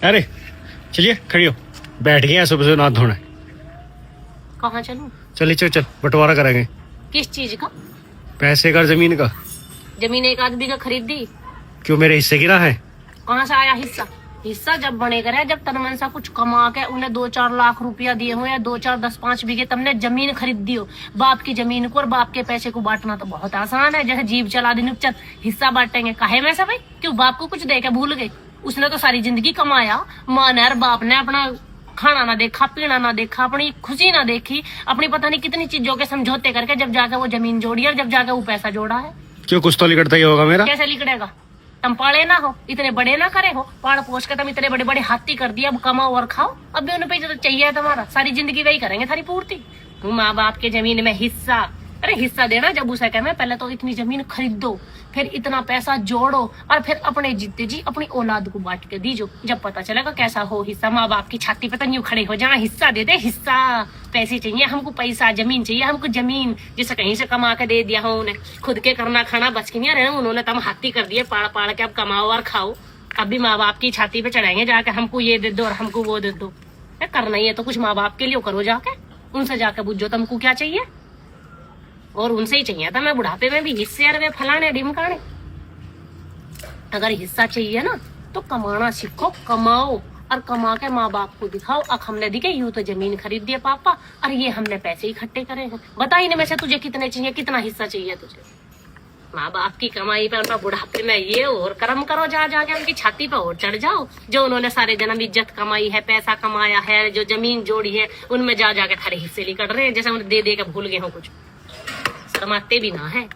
अरे चलिए खड़ी हो, बैठ गए हैं सुबह से, नहा धोना है। कहाँ चलूं? चलिए चल चल, बंटवारा करेंगे। किस चीज का? पैसे का, जमीन का। जमीन एक आदमी का खरीद दी। क्यों, मेरे हिस्से की ना है? कहाँ से आया हिस्सा? हिस्सा जब बनेगा रहे, जब तनमन सा कुछ कमा के उन्हें 2-4 लाख रुपया दिए हो या 2-4 10-5 बीघे तुमने जमीन खरीद दी हो, बाप की जमीन को और बाप के पैसे को बांटना तो बहुत आसान है। जैसे जीव चला दी, चल हिस्सा बांटेंगे, काहे में से भाई? क्यों बाप को कुछ दे के भूल गए? उसने तो सारी जिंदगी कमाया, माँ ने और बाप ने अपना खाना ना देखा, पीना ना देखा, अपनी खुशी ना देखी, अपनी पता नहीं कितनी चीजों के समझौते करके जब जाके वो जमीन जोड़ी और जब जाके वो पैसा जोड़ा है। क्यों, कुछ तो लिखता ही होगा मेरा। कैसे लिखड़ेगा? तुम पाले ना हो, इतने बड़े ना करे हो, पाड़ पोष के तुम इतने बड़े बड़े हाथी कर दिया, अब कमाओ और खाओ। अब भी उन्हें पैसे तो चाहिए तुम्हारा, सारी जिंदगी वही करेंगे थारी पूर्ति। माँ बाप के जमीन में हिस्सा, अरे हिस्सा देना जब उसे कहे, पहले तो इतनी जमीन खरीदो, फिर इतना पैसा जोड़ो और फिर अपने जीते जी अपनी औलाद को बांट के दीजो। जब पता चलेगा कैसा हो हिस्सा, माँ बाप की छाती पे तो न्यू खड़े हो जाना, हिस्सा दे दे हिस्सा। पैसे चाहिए हमको, पैसा, जमीन चाहिए हमको, जमीन जिसे कहीं से कमा के दे दिया हो उन्हें, खुद के करना खाना बच के नहीं रहे, उन्होंने तम हाथी कर दिए पाड़ पाड़ के, अब कमाओ और खाओ। अब भी माँ बाप की छाती पे चढ़ाएंगे जाके, हमको ये दे दो और हमको वो दे दो। करना ही है तो कुछ माँ बाप के लिए करो, जाके उनसे जाके पूछो तुमको क्या चाहिए, और उनसे ही चाहिए था मैं बुढ़ापे में भी हिस्से अरे फलाने ढिमकाने। अगर हिस्सा चाहिए ना तो कमाना सीखो, कमाओ और कमा के माँ बाप को दिखाओ, अब हमने दिखे यूं तो जमीन खरीद दिया पापा, और ये हमने पैसे इकट्ठे करे हैं, बता इनमें में से तुझे कितने चाहिए, कितना हिस्सा चाहिए तुझे। माँ बाप की कमाई पे उनका बुढ़ापे में ये और कर्म करो, जा जाके उनकी छाती पे और चढ़ जाओ। जो उन्होंने सारे जन्म इज्जत कमाई है, पैसा कमाया है, जो जमीन जोड़ी है, उनमें जा जाके थारे हिस्से निकल रहे हैं, जैसे उन्हें दे दे के भूल गए हो कुछ, शर्माते भी ना है।